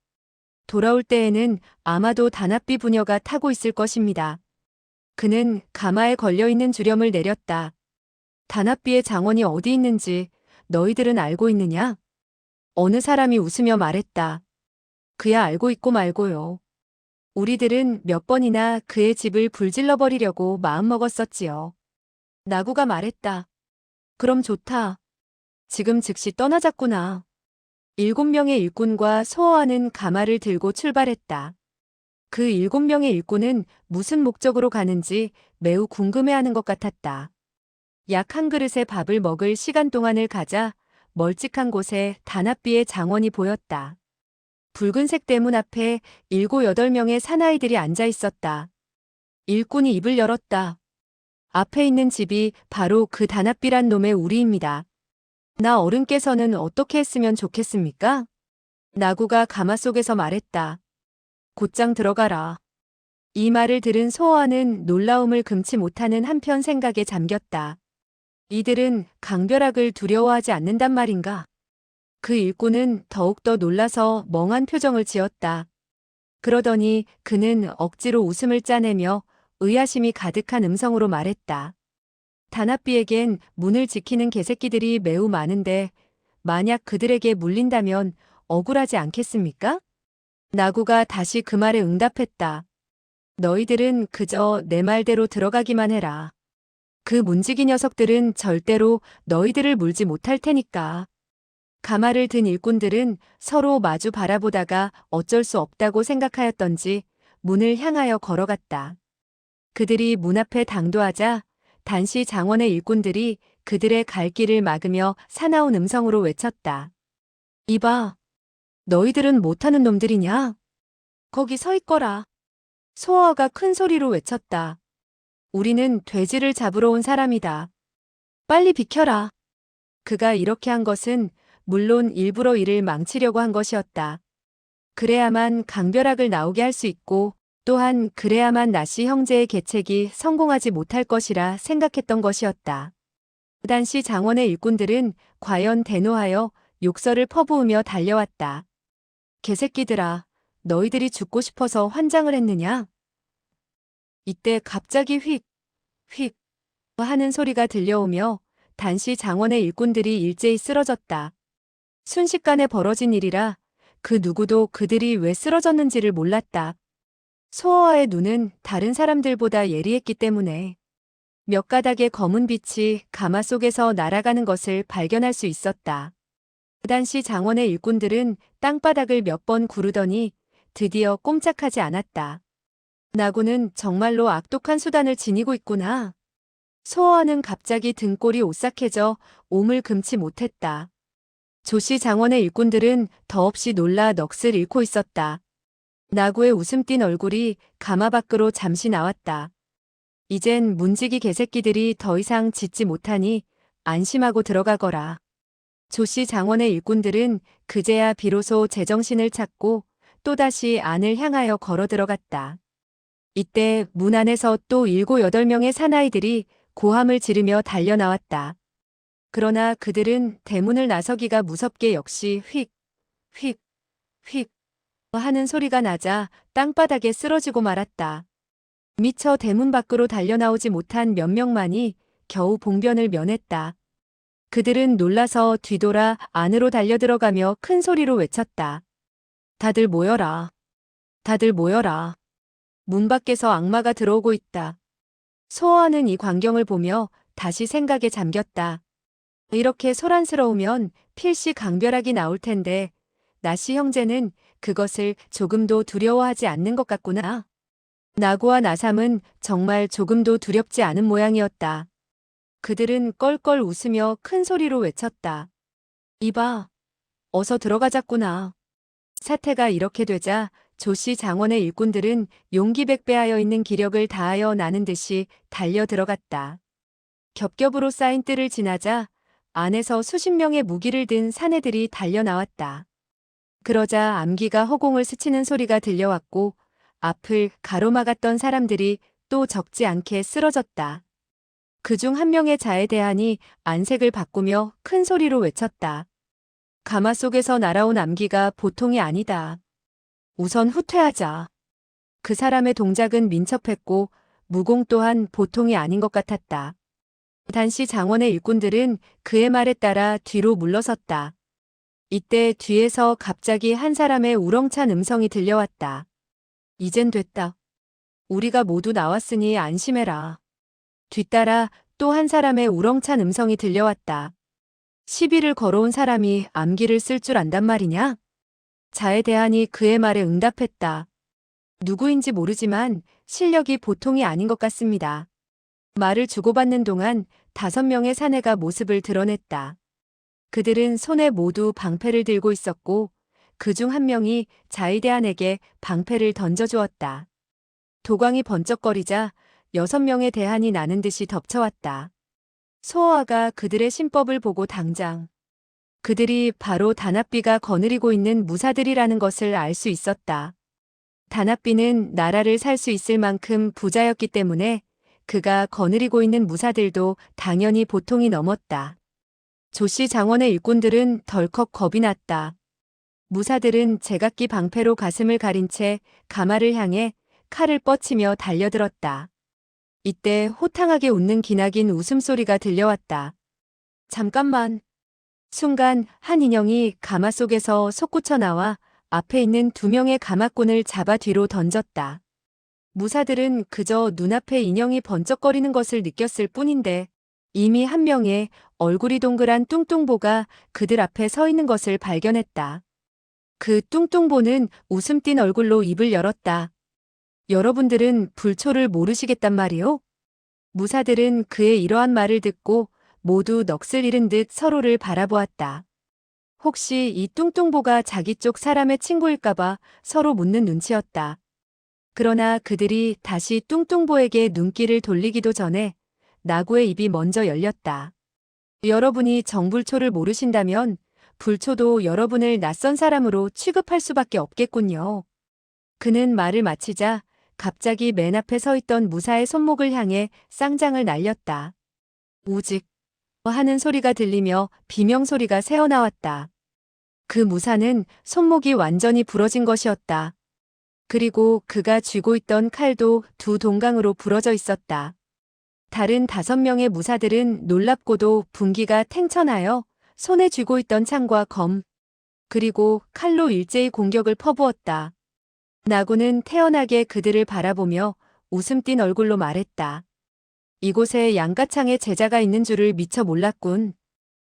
돌아올 때에는 아마도 다나비 부녀가 타고 있을 것입니다. 그는 가마에 걸려있는 주렴을 내렸다. 다나비의 장원이 어디 있는지 너희들은 알고 있느냐? 어느 사람이 웃으며 말했다. 그야 알고 있고 말고요. 우리들은 몇 번이나 그의 집을 불질러버리려고 마음먹었었지요. 나구가 말했다. 그럼 좋다. 지금 즉시 떠나자꾸나. 7명의 일꾼과 소어하는 가마를 들고 출발했다. 그 7명의 일꾼은 무슨 목적으로 가는지 매우 궁금해하는 것 같았다. 약 한 그릇의 밥을 먹을 시간 동안을 가자 멀찍한 곳에 다나비의 장원이 보였다. 붉은색 대문 앞에 7, 8명의 사나이들이 앉아 있었다. 일꾼이 입을 열었다. 앞에 있는 집이 바로 그 다나비란 놈의 우리입니다. 나 어른께서는 어떻게 했으면 좋겠습니까? 나구가 가마 속에서 말했다. 곧장 들어가라. 이 말을 들은 소어는 놀라움을 금치 못하는 한편 생각에 잠겼다. 이들은 강벼락을 두려워하지 않는단 말인가? 그 일꾼은 더욱더 놀라서 멍한 표정을 지었다. 그러더니 그는 억지로 웃음을 짜내며 의아심이 가득한 음성으로 말했다. 다나비에겐 문을 지키는 개새끼들이 매우 많은데 만약 그들에게 물린다면 억울하지 않겠습니까? 나구가 다시 그 말에 응답했다. 너희들은 그저 내 말대로 들어가기만 해라. 그 문지기 녀석들은 절대로 너희들을 물지 못할 테니까. 가마를 든 일꾼들은 서로 마주 바라보다가 어쩔 수 없다고 생각하였던지 문을 향하여 걸어갔다. 그들이 문 앞에 당도하자 단시 장원의 일꾼들이 그들의 갈 길을 막으며 사나운 음성으로 외쳤다. 이봐, 너희들은 못하는 놈들이냐? 거기 서 있거라. 소어가 큰 소리로 외쳤다. 우리는 돼지를 잡으러 온 사람이다. 빨리 비켜라. 그가 이렇게 한 것은 물론 일부러 이를 망치려고 한 것이었다. 그래야만 강벼락을 나오게 할 수 있고 또한 그래야만 나씨 형제의 계책이 성공하지 못할 것이라 생각했던 것이었다. 당시 장원의 일꾼들은 과연 대노하여 욕설을 퍼부으며 달려왔다. 개새끼들아, 너희들이 죽고 싶어서 환장을 했느냐? 이때 갑자기 휙, 휙 하는 소리가 들려오며 단시 장원의 일꾼들이 일제히 쓰러졌다. 순식간에 벌어진 일이라 그 누구도 그들이 왜 쓰러졌는지를 몰랐다. 소어와의 눈은 다른 사람들보다 예리했기 때문에 몇 가닥의 검은 빛이 가마 속에서 날아가는 것을 발견할 수 있었다. 그 당시 장원의 일꾼들은 땅바닥을 몇 번 구르더니 드디어 꼼짝하지 않았다. 나구는 정말로 악독한 수단을 지니고 있구나. 소어는 갑자기 등골이 오싹해져 옴을 금치 못했다. 조씨 장원의 일꾼들은 더없이 놀라 넋을 잃고 있었다. 나구의 웃음 띤 얼굴이 가마 밖으로 잠시 나왔다. 이젠 문지기 개새끼들이 더 이상 짖지 못하니 안심하고 들어가거라. 조씨 장원의 일꾼들은 그제야 비로소 제정신을 찾고 또다시 안을 향하여 걸어 들어갔다. 이때 문 안에서 또 7, 8명의 사나이들이 고함을 지르며 달려나왔다. 그러나 그들은 대문을 나서기가 무섭게 역시 휙, 휙, 휙 하는 소리가 나자 땅바닥에 쓰러지고 말았다. 미처 대문 밖으로 달려나오지 못한 몇 명만이 겨우 봉변을 면했다. 그들은 놀라서 뒤돌아 안으로 달려들어가며 큰 소리로 외쳤다. 다들 모여라. 다들 모여라. 문 밖에서 악마가 들어오고 있다. 소어하는 이 광경을 보며 다시 생각에 잠겼다. 이렇게 소란스러우면 필시 강벼락이 나올 텐데 나씨 형제는 그것을 조금도 두려워하지 않는 것 같구나. 나구와 나삼은 정말 조금도 두렵지 않은 모양이었다. 그들은 껄껄 웃으며 큰 소리로 외쳤다. 이봐, 어서 들어가자꾸나. 사태가 이렇게 되자 조씨 장원의 일꾼들은 용기 백배하여 있는 기력을 다하여 나는 듯이 달려 들어갔다. 겹겹으로 쌓인 뜰을 지나자 안에서 수십 명의 무기를 든 사내들이 달려 나왔다. 그러자 암기가 허공을 스치는 소리가 들려왔고 앞을 가로막았던 사람들이 또 적지 않게 쓰러졌다. 그중 한 명의 자에 대하니 안색을 바꾸며 큰 소리로 외쳤다. 가마 속에서 날아온 암기가 보통이 아니다. 우선 후퇴하자. 그 사람의 동작은 민첩했고 무공 또한 보통이 아닌 것 같았다. 단시 장원의 일꾼들은 그의 말에 따라 뒤로 물러섰다. 이때 뒤에서 갑자기 한 사람의 우렁찬 음성이 들려왔다. 이젠 됐다. 우리가 모두 나왔으니 안심해라. 뒤따라 또 한 사람의 우렁찬 음성이 들려왔다. 시비를 걸어온 사람이 암기를 쓸 줄 안단 말이냐? 자에 대하니 그의 말에 응답했다. 누구인지 모르지만 실력이 보통이 아닌 것 같습니다. 말을 주고받는 동안 5명의 사내가 모습을 드러냈다. 그들은 손에 모두 방패를 들고 있었고 그중 한 명이 자이대한에게 방패를 던져주었다. 도광이 번쩍거리자 6명의 대한이 나는 듯이 덮쳐왔다. 소어아가 그들의 신법을 보고 당장 그들이 바로 다나비가 거느리고 있는 무사들이라는 것을 알 수 있었다. 단합비는 나라를 살 수 있을 만큼 부자였기 때문에 그가 거느리고 있는 무사들도 당연히 보통이 넘었다. 조씨 장원의 일꾼들은 덜컥 겁이 났다. 무사들은 제각기 방패로 가슴을 가린 채 가마를 향해 칼을 뻗치며 달려들었다. 이때 호탕하게 웃는 기나긴 웃음소리가 들려왔다. 잠깐만. 순간 한 인형이 가마 속에서 솟구쳐 나와 앞에 있는 두 명의 가마꾼을 잡아 뒤로 던졌다. 무사들은 그저 눈앞에 인형이 번쩍거리는 것을 느꼈을 뿐인데 이미 한 명의 얼굴이 동그란 뚱뚱보가 그들 앞에 서 있는 것을 발견했다. 그 뚱뚱보는 웃음 띤 얼굴로 입을 열었다. 여러분들은 불초를 모르시겠단 말이오? 무사들은 그의 이러한 말을 듣고 모두 넋을 잃은 듯 서로를 바라보았다. 혹시 이 뚱뚱보가 자기 쪽 사람의 친구일까봐 서로 묻는 눈치였다. 그러나 그들이 다시 뚱뚱보에게 눈길을 돌리기도 전에 나구의 입이 먼저 열렸다. 여러분이 정불초를 모르신다면 불초도 여러분을 낯선 사람으로 취급할 수밖에 없겠군요. 그는 말을 마치자 갑자기 맨 앞에 서 있던 무사의 손목을 향해 쌍장을 날렸다. 우직 하는 소리가 들리며 비명소리가 새어나왔다. 그 무사는 손목이 완전히 부러진 것이었다. 그리고 그가 쥐고 있던 칼도 두 동강으로 부러져 있었다. 다른 5명의 무사들은 놀랍고도 분기가 탱천하여 손에 쥐고 있던 창과 검, 그리고 칼로 일제히 공격을 퍼부었다. 나구는 태연하게 그들을 바라보며 웃음 띤 얼굴로 말했다. 이곳에 양가창의 제자가 있는 줄을 미처 몰랐군.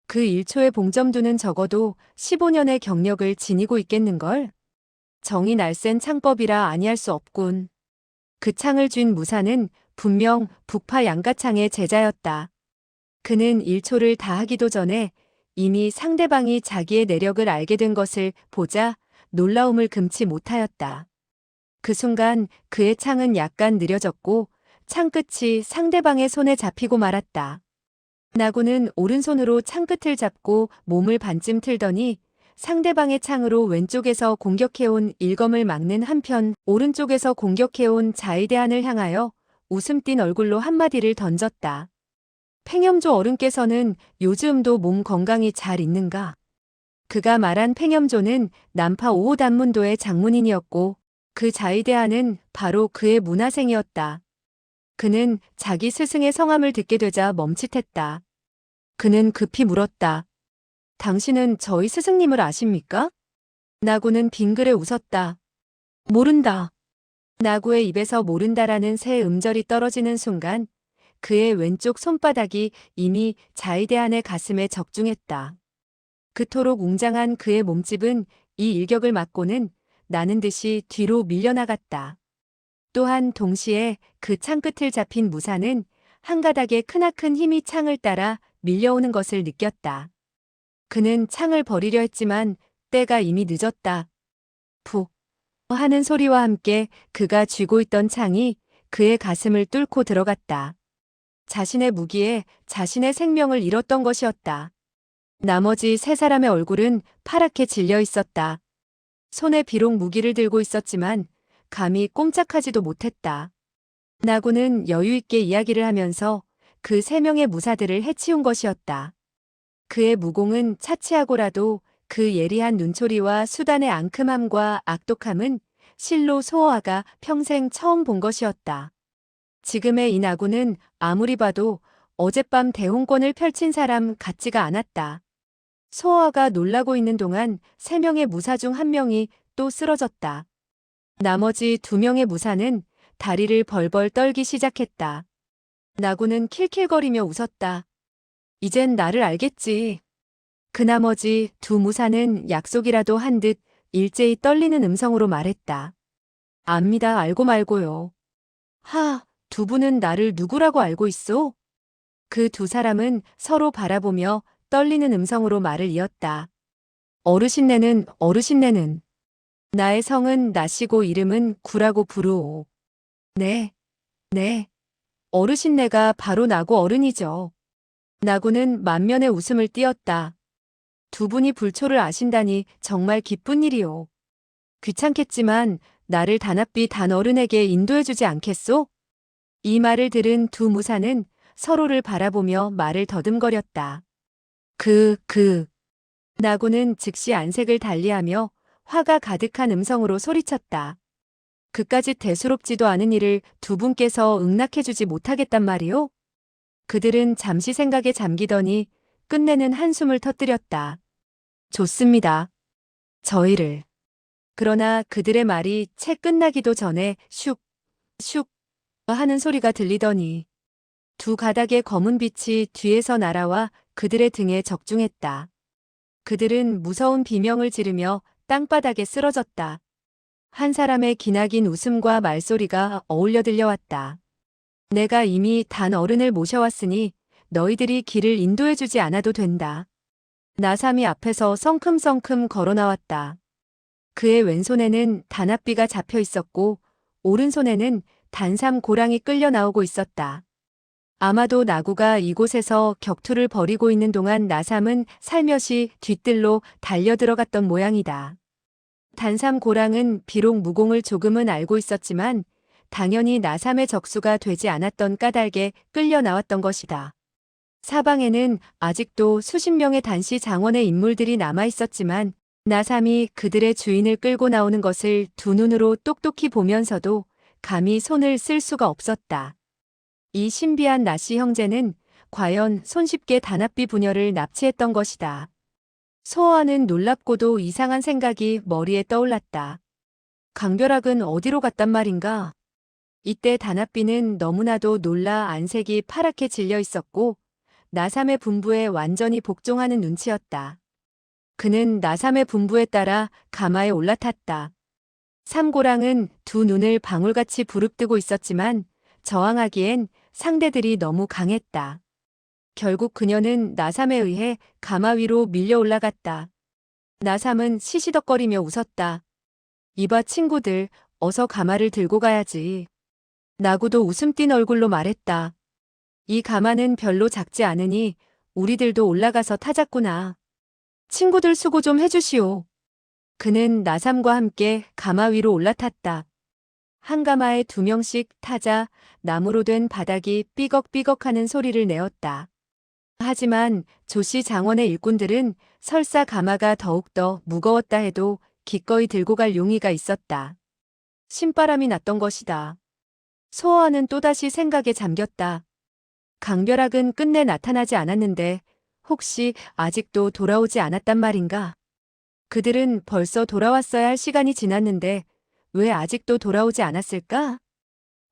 그 1초의 봉점두는 적어도 15년의 경력을 지니고 있겠는걸? 정이 날쌘 창법이라 아니할 수 없군. 그 창을 쥔 무사는 분명 북파 양가창의 제자였다. 그는 1초를 다하기도 전에 이미 상대방이 자기의 내력을 알게 된 것을 보자 놀라움을 금치 못하였다. 그 순간 그의 창은 약간 느려졌고 창끝이 상대방의 손에 잡히고 말았다. 나구는 오른손으로 창끝을 잡고 몸을 반쯤 틀더니 상대방의 창으로 왼쪽에서 공격해온 일검을 막는 한편 오른쪽에서 공격해온 자의대안을 향하여 웃음 띤 얼굴로 한마디를 던졌다. 팽염조 어른께서는 요즘도 몸 건강이 잘 있는가? 그가 말한 팽염조는 난파 5호 단문도의 장문인이었고 그 자의대안은 바로 그의 문화생이었다. 그는 자기 스승의 성함을 듣게 되자 멈칫했다. 그는 급히 물었다. 당신은 저희 스승님을 아십니까? 나구는 빙그레 웃었다. 모른다. 나구의 입에서 모른다라는 새 음절이 떨어지는 순간 그의 왼쪽 손바닥이 이미 자의대안의 가슴에 적중했다. 그토록 웅장한 그의 몸집은 이 일격을 맞고는 나는 듯이 뒤로 밀려나갔다. 또한 동시에 그 창끝을 잡힌 무사는 한 가닥의 크나큰 힘이 창을 따라 밀려오는 것을 느꼈다. 그는 창을 버리려 했지만 때가 이미 늦었다. 푹 하는 소리와 함께 그가 쥐고 있던 창이 그의 가슴을 뚫고 들어갔다. 자신의 무기에 자신의 생명을 잃었던 것이었다. 나머지 3사람의 얼굴은 파랗게 질려 있었다. 손에 비록 무기를 들고 있었지만 감히 꼼짝하지도 못했다. 나구는 여유있게 이야기를 하면서 그 3명의 무사들을 해치운 것이었다. 그의 무공은 차치하고라도 그 예리한 눈초리와 수단의 앙큼함과 악독함은 실로 소호아가 평생 처음 본 것이었다. 지금의 이 나구는 아무리 봐도 어젯밤 대홍권을 펼친 사람 같지가 않았다. 소호아가 놀라고 있는 동안 3명의 무사 중 1명이 또 쓰러졌다. 나머지 2명의 무사는 다리를 벌벌 떨기 시작했다. 나구는 킬킬거리며 웃었다. 이젠 나를 알겠지. 그 나머지 2 무사는 약속이라도 한 듯 일제히 떨리는 음성으로 말했다. 압니다. 알고 말고요. 하, 2 분은 나를 누구라고 알고 있소? 그 2 사람은 서로 바라보며 떨리는 음성으로 말을 이었다. 어르신네는 어르신네는. 나의 성은 나시고 이름은 구라고 부르오. 네, 네. 어르신네가 바로 나고 어른이죠. 나구는 만면의 웃음을 띄었다. 2 분이 불초를 아신다니 정말 기쁜 일이오. 귀찮겠지만 나를 단합비 단 어른에게 인도해주지 않겠소? 이 말을 들은 두 무사는 서로를 바라보며 말을 더듬거렸다. 나고는 즉시 안색을 달리하며 화가 가득한 음성으로 소리쳤다. 그까짓 대수롭지도 않은 일을 두 분께서 응낙해주지 못하겠단 말이오? 그들은 잠시 생각에 잠기더니 끝내는 한숨을 터뜨렸다. 좋습니다. 저희를. 그러나 그들의 말이 채 끝나기도 전에 슉, 슉 하는 소리가 들리더니 두 가닥의 검은 빛이 뒤에서 날아와 그들의 등에 적중했다. 그들은 무서운 비명을 지르며 땅바닥에 쓰러졌다. 한 사람의 기나긴 웃음과 말소리가 어울려 들려왔다. 내가 이미 단 어른을 모셔왔으니 너희들이 길을 인도해주지 않아도 된다. 나삼이 앞에서 성큼성큼 걸어 나왔다. 그의 왼손에는 단합비가 잡혀 있었고 오른손에는 단삼 고랑이 끌려 나오고 있었다. 아마도 나구가 이곳에서 격투를 벌이고 있는 동안 나삼은 살며시 뒤뜰로 달려 들어갔던 모양이다. 단삼 고랑은 비록 무공을 조금은 알고 있었지만 당연히 나삼의 적수가 되지 않았던 까닭에 끌려 나왔던 것이다. 사방에는 아직도 수십 명의 단시 장원의 인물들이 남아 있었지만 나삼이 그들의 주인을 끌고 나오는 것을 두 눈으로 똑똑히 보면서도 감히 손을 쓸 수가 없었다. 이 신비한 나씨 형제는 과연 손쉽게 단합비 부녀를 납치했던 것이다. 소호와는 놀랍고도 이상한 생각이 머리에 떠올랐다. 강벼락은 어디로 갔단 말인가? 이때 단합비는 너무나도 놀라 안색이 파랗게 질려 있었고 나삼의 분부에 완전히 복종하는 눈치였다. 그는 나삼의 분부에 따라 가마에 올라탔다. 삼고랑은 두 눈을 방울같이 부릅뜨고 있었지만 저항하기엔 상대들이 너무 강했다. 결국 그녀는 나삼에 의해 가마 위로 밀려 올라갔다. 나삼은 시시덕거리며 웃었다. 이봐 친구들, 어서 가마를 들고 가야지. 나구도 웃음 띤 얼굴로 말했다. 이 가마는 별로 작지 않으니 우리들도 올라가서 타자꾸나. 친구들 수고 좀 해주시오. 그는 나삼과 함께 가마 위로 올라탔다. 한 가마에 두 명씩 타자 나무로 된 바닥이 삐걱삐걱하는 소리를 내었다. 하지만 조씨 장원의 일꾼들은 설사 가마가 더욱더 무거웠다 해도 기꺼이 들고 갈 용의가 있었다. 신바람이 났던 것이다. 소호와는 또다시 생각에 잠겼다. 강벼락은 끝내 나타나지 않았는데 혹시 아직도 돌아오지 않았단 말인가? 그들은 벌써 돌아왔어야 할 시간이 지났는데 왜 아직도 돌아오지 않았을까?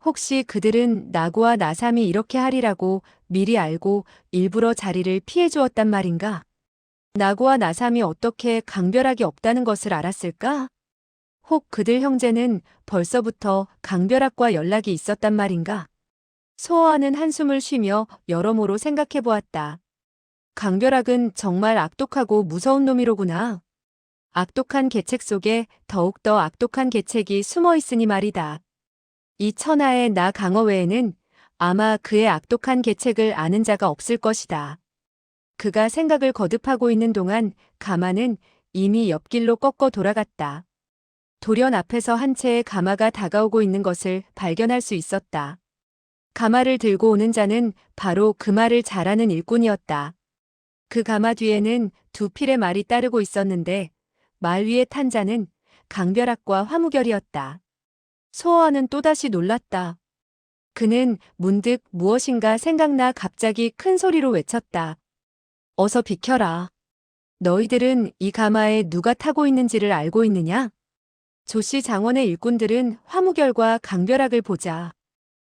혹시 그들은 나구와 나삼이 이렇게 하리라고 미리 알고 일부러 자리를 피해 주었단 말인가? 나구와 나삼이 어떻게 강벼락이 없다는 것을 알았을까? 혹 그들 형제는 벌써부터 강벼락과 연락이 있었단 말인가? 소호와는 한숨을 쉬며 여러모로 생각해 보았다. 강벼락은 정말 악독하고 무서운 놈이로구나. 악독한 계책 속에 더욱더 악독한 계책이 숨어 있으니 말이다. 이 천하의 나 강어 외에는 아마 그의 악독한 계책을 아는 자가 없을 것이다. 그가 생각을 거듭하고 있는 동안 가마는 이미 옆길로 꺾어 돌아갔다. 돌연 앞에서 한 채의 가마가 다가오고 있는 것을 발견할 수 있었다. 가마를 들고 오는 자는 바로 그 말을 잘하는 일꾼이었다. 그 가마 뒤에는 두 필의 말이 따르고 있었는데 말 위에 탄 자는 강벼락과 화무결이었다. 소호와는 또다시 놀랐다. 그는 문득 무엇인가 생각나 갑자기 큰 소리로 외쳤다. 어서 비켜라. 너희들은 이 가마에 누가 타고 있는지를 알고 있느냐? 조씨 장원의 일꾼들은 화무결과 강벼락을 보자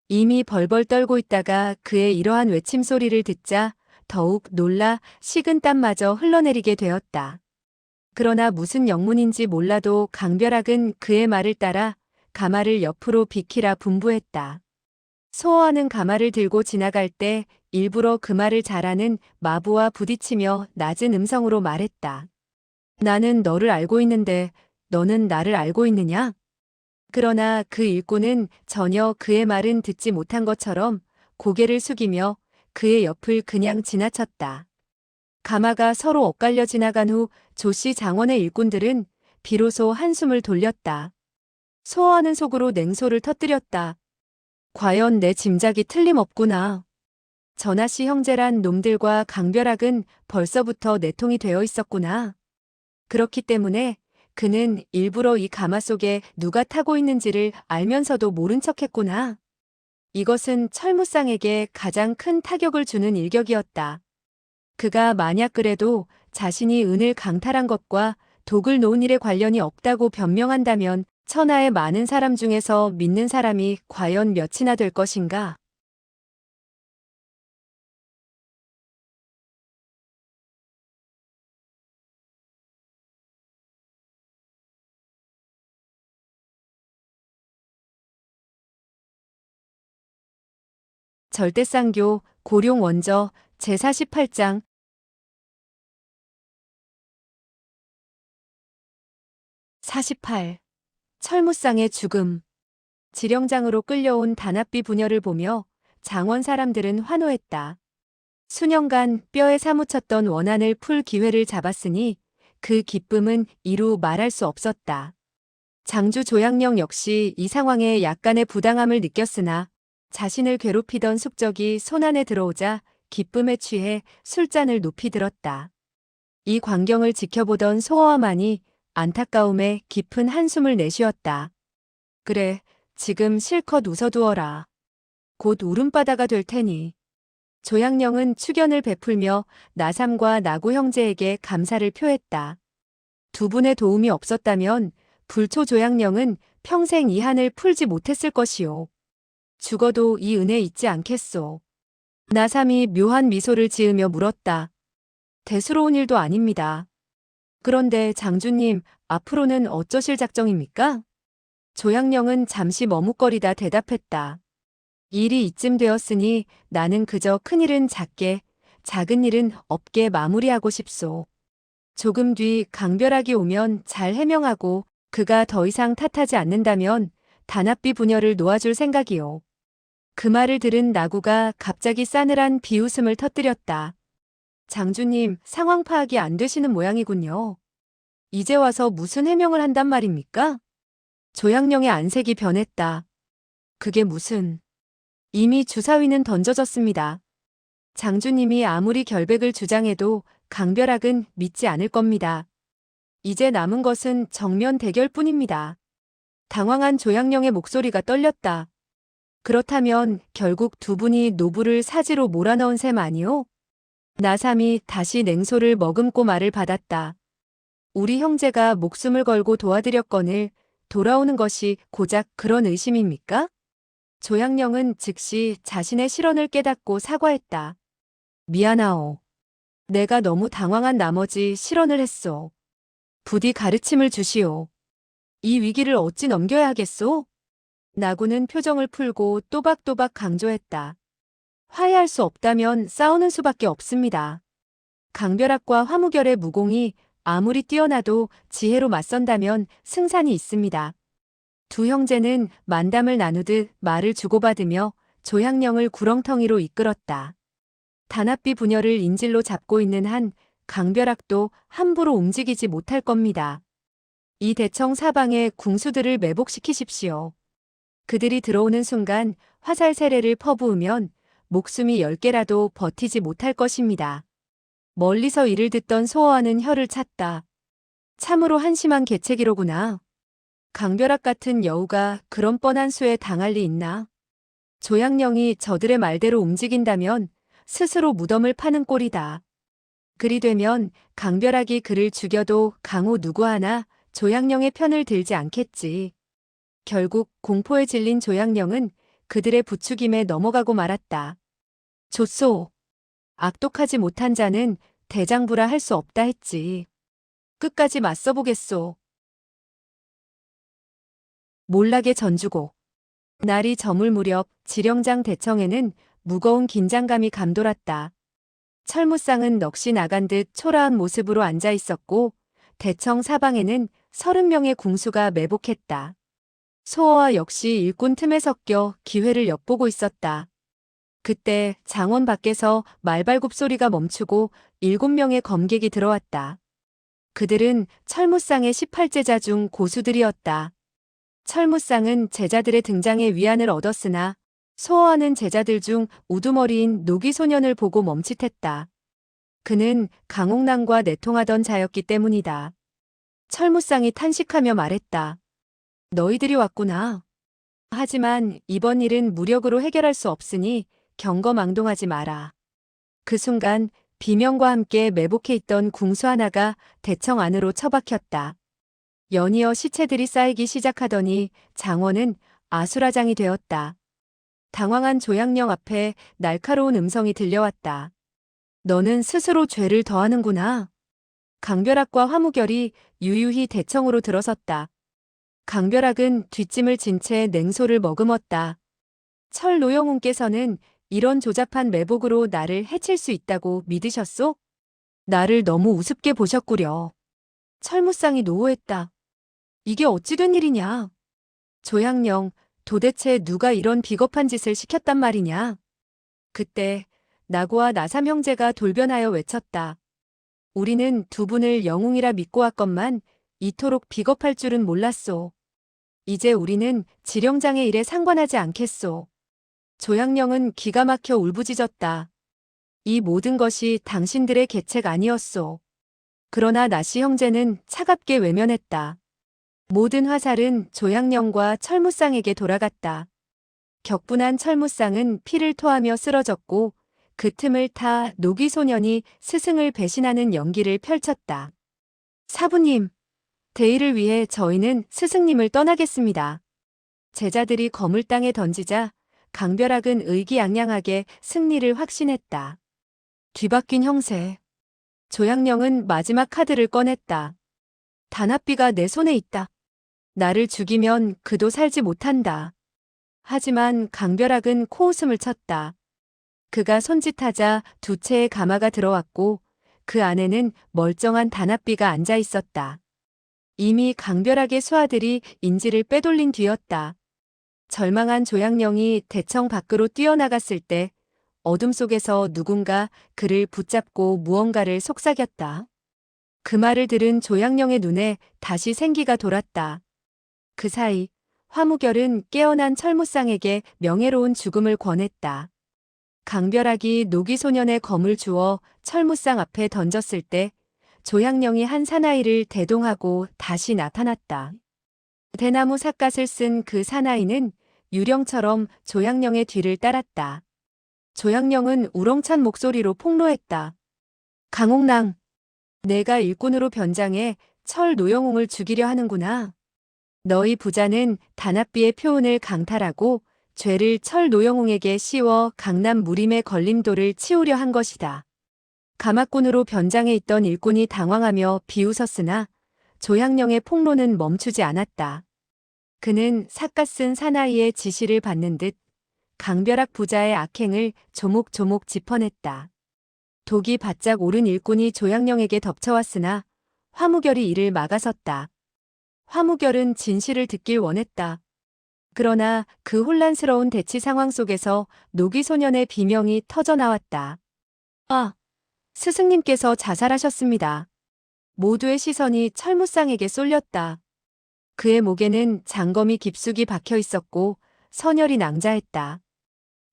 이미 벌벌 떨고 있다가 그의 이러한 외침 소리를 듣자 더욱 놀라 식은 땀마저 흘러내리게 되었다. 그러나 무슨 영문인지 몰라도 강벼락은 그의 말을 따라 가마를 옆으로 비키라 분부했다. 소호와는 가마를 들고 지나갈 때 일부러 그 말을 잘하는 마부와 부딪히며 낮은 음성으로 말했다. 나는 너를 알고 있는데 너는 나를 알고 있느냐? 그러나 그 일꾼은 전혀 그의 말은 듣지 못한 것처럼 고개를 숙이며 그의 옆을 그냥 지나쳤다. 가마가 서로 엇갈려 지나간 후 조씨 장원의 일꾼들은 비로소 한숨을 돌렸다. 소호하는 속으로 냉소를 터뜨렸다. 과연 내 짐작이 틀림없구나. 전하씨 형제란 놈들과 강벼락은 벌써부터 내통이 되어 있었구나. 그렇기 때문에 그는 일부러 이 가마 속에 누가 타고 있는지를 알면서도 모른 척했구나. 이것은 철무상에게 가장 큰 타격을 주는 일격이었다. 그가 만약 그래도 자신이 은을 강탈한 것과 독을 놓은 일에 관련이 없다고 변명한다면 천하의 많은 사람 중에서 믿는 사람이 과연 몇이나 될 것인가? 절대쌍교 고룡 원저 제48장 48 철무상의 죽음. 지령장으로 끌려온 단합비 부녀를 보며 장원 사람들은 환호했다. 수년간 뼈에 사무쳤던 원한을 풀 기회를 잡았으니 그 기쁨은 이루 말할 수 없었다. 장주 조양령 역시 이 상황에 약간의 부당함을 느꼈으나 자신을 괴롭히던 숙적이 손안에 들어오자 기쁨에 취해 술잔을 높이 들었다. 이 광경을 지켜보던 소어와만이 안타까움에 깊은 한숨을 내쉬었다. 그래, 지금 실컷 웃어두어라. 곧 울음바다가 될 테니. 조양령은 축연을 베풀며 나삼과 나구 형제에게 감사를 표했다. 두 분의 도움이 없었다면 불초 조양령은 평생 이 한을 풀지 못했을 것이오. 죽어도 이 은혜 잊지 않겠소. 나삼이 묘한 미소를 지으며 물었다. 대수로운 일도 아닙니다. 그런데 장주님, 앞으로는 어쩌실 작정입니까? 조양령은 잠시 머뭇거리다 대답했다. 일이 이쯤 되었으니 나는 그저 큰일은 작게, 작은 일은 없게 마무리하고 싶소. 조금 뒤 강벼락이 오면 잘 해명하고 그가 더 이상 탓하지 않는다면 단합비 부녀를 놓아줄 생각이오. 그 말을 들은 나구가 갑자기 싸늘한 비웃음을 터뜨렸다. 장주님, 상황 파악이 안 되시는 모양이군요. 이제 와서 무슨 해명을 한단 말입니까? 조양령의 안색이 변했다. 그게 무슨... 이미 주사위는 던져졌습니다. 장주님이 아무리 결백을 주장해도 강벼락은 믿지 않을 겁니다. 이제 남은 것은 정면 대결뿐입니다. 당황한 조양령의 목소리가 떨렸다. 그렇다면 결국 두 분이 노부를 사지로 몰아넣은 셈 아니오? 나삼이 다시 냉소를 머금고 말을 받았다. 우리 형제가 목숨을 걸고 도와드렸거늘 돌아오는 것이 고작 그런 의심입니까? 조양령은 즉시 자신의 실언을 깨닫고 사과했다. 미안하오. 내가 너무 당황한 나머지 실언을 했소. 부디 가르침을 주시오. 이 위기를 어찌 넘겨야 하겠소? 나구는 표정을 풀고 또박또박 강조했다. 화해할 수 없다면 싸우는 수밖에 없습니다. 강벼락과 화무결의 무공이 아무리 뛰어나도 지혜로 맞선다면 승산이 있습니다. 두 형제는 만담을 나누듯 말을 주고받으며 조양령을 구렁텅이로 이끌었다. 단합비 부녀를 인질로 잡고 있는 한 강벼락도 함부로 움직이지 못할 겁니다. 이 대청 사방에 궁수들을 매복시키십시오. 그들이 들어오는 순간 화살 세례를 퍼부으면 목숨이 10개라도 버티지 못할 것입니다. 멀리서 이를 듣던 소어와는 혀를 찼다. 참으로 한심한 계책이로구나. 강벼락 같은 여우가 그런 뻔한 수에 당할 리 있나? 조양령이 저들의 말대로 움직인다면 스스로 무덤을 파는 꼴이다. 그리 되면 강벼락이 그를 죽여도 강호 누구 하나 조양령의 편을 들지 않겠지. 결국 공포에 질린 조양령은 그들의 부추김에 넘어가고 말았다. 좋소. 악독하지 못한 자는 대장부라 할 수 없다 했지. 끝까지 맞서보겠소. 몰락의 전주고. 날이 저물 무렵 지령장 대청에는 무거운 긴장감이 감돌았다. 철무상은 넋이 나간 듯 초라한 모습으로 앉아 있었고 대청 사방에는 30명의 궁수가 매복했다. 소어와 역시 일꾼 틈에 섞여 기회를 엿보고 있었다. 그때 장원 밖에서 말발굽 소리가 멈추고 7명의 검객이 들어왔다. 그들은 철무상의 18제자 중 고수들이었다. 철무쌍은 제자들의 등장에 위안을 얻었으나 소어하는 제자들 중 우두머리인 노기 소년을 보고 멈칫했다. 그는 강옥랑과 내통하던 자였기 때문이다. 철무쌍이 탄식하며 말했다. 너희들이 왔구나. 하지만 이번 일은 무력으로 해결할 수 없으니 경거망동하지 마라. 그 순간 비명과 함께 매복해 있던 궁수 하나가 대청 안으로 처박혔다. 연이어 시체들이 쌓이기 시작하더니 장원은 아수라장이 되었다. 당황한 조양령 앞에 날카로운 음성이 들려왔다. 너는 스스로 죄를 더하는구나. 강별학과 화무결이 유유히 대청으로 들어섰다. 강별학은 뒷짐을 진 채 냉소를 머금었다. 철 노영훈께서는 이런 조잡한 매복으로 나를 해칠 수 있다고 믿으셨소? 나를 너무 우습게 보셨구려. 철무쌍이 노호했다. 이게 어찌 된 일이냐? 조양령, 도대체 누가 이런 비겁한 짓을 시켰단 말이냐? 그때 나고와 나삼 형제가 돌변하여 외쳤다. 우리는 두 분을 영웅이라 믿고 왔건만 이토록 비겁할 줄은 몰랐소. 이제 우리는 지령장의 일에 상관하지 않겠소. 조양령은 기가 막혀 울부짖었다. 이 모든 것이 당신들의 계책 아니었소. 그러나 나씨 형제는 차갑게 외면했다. 모든 화살은 조양령과 철무쌍에게 돌아갔다. 격분한 철무쌍은 피를 토하며 쓰러졌고 그 틈을 타 노기 소년이 스승을 배신하는 연기를 펼쳤다. 사부님, 대의를 위해 저희는 스승님을 떠나겠습니다. 제자들이 검을 땅에 던지자 강별학은 의기양양하게 승리를 확신했다. 뒤바뀐 형세. 조양령은 마지막 카드를 꺼냈다. 단합비가 내 손에 있다. 나를 죽이면 그도 살지 못한다. 하지만 강별학은 코웃음을 쳤다. 그가 손짓하자 두 채의 가마가 들어왔고 그 안에는 멀쩡한 단합비가 앉아 있었다. 이미 강별학의 수하들이 인지를 빼돌린 뒤였다. 절망한 조양령이 대청 밖으로 뛰어나갔을 때 어둠 속에서 누군가 그를 붙잡고 무언가를 속삭였다. 그 말을 들은 조양령의 눈에 다시 생기가 돌았다. 그 사이 화무결은 깨어난 철무쌍에게 명예로운 죽음을 권했다. 강별학이 노기소년의 검을 주어 철무쌍 앞에 던졌을 때 조양령이 한 사나이를 대동하고 다시 나타났다. 대나무 삿갓을 쓴 그 사나이는 유령처럼 조양령의 뒤를 따랐다. 조양령은 우렁찬 목소리로 폭로했다. 강옥랑, 내가 일꾼으로 변장해 철 노영웅을 죽이려 하는구나. 너희 부자는 단합비의 표훈을 강탈하고 죄를 철 노영웅에게 씌워 강남 무림의 걸림돌을 치우려 한 것이다. 가마꾼으로 변장해 있던 일꾼이 당황하며 비웃었으나 조양령의 폭로는 멈추지 않았다. 그는 삿갓 쓴 사나이의 지시를 받는 듯 강별학 부자의 악행을 조목조목 짚어냈다. 독이 바짝 오른 일꾼이 조양령에게 덮쳐왔으나 화무결이 이를 막아섰다. 화무결은 진실을 듣길 원했다. 그러나 그 혼란스러운 대치 상황 속에서 노기소년의 비명이 터져나왔다. 아, 스승님께서 자살하셨습니다. 모두의 시선이 철무쌍에게 쏠렸다. 그의 목에는 장검이 깊숙이 박혀 있었고 선혈이 낭자했다.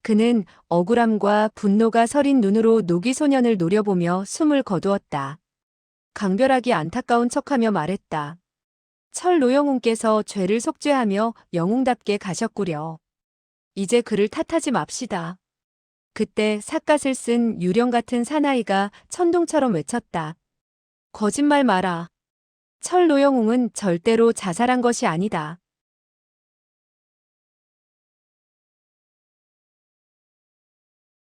그는 억울함과 분노가 서린 눈으로 노기소년을 노려보며 숨을 거두었다. 강별학이 안타까운 척하며 말했다. 철 노영웅께서 죄를 속죄하며 영웅답게 가셨구려. 이제 그를 탓하지 맙시다. 그때 삿갓을 쓴 유령 같은 사나이가 천둥처럼 외쳤다. 거짓말 마라. 철 노영웅은 절대로 자살한 것이 아니다.